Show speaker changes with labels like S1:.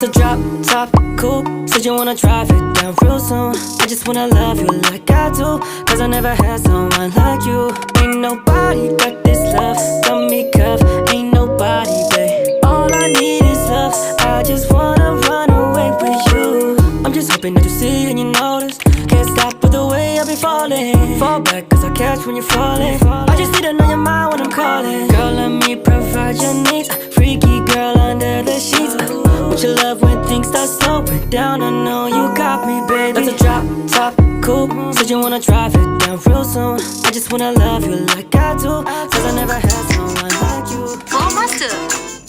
S1: The drop top coupe, said you wanna drive it down real soon. I just wanna love you like I do, cause I never had someone like you. Ain't nobody got this love, got me cuffed, ain't nobody, babe. All I need is love, I just wanna run away with you. I'm just hoping that you see and you notice, can't stop with the way I be falling. Fall back cause I catch when you're falling. I just need to know your mind when I'm calling. Girl, let me provide your needs, freaky girl under the sheets. Want your love when things start slowing down, I know you got me, baby. That's a drop top coupe, said you wanna drive it down real soon. I just wanna love you like I do, cause I never had someone like you.
S2: Flow Master.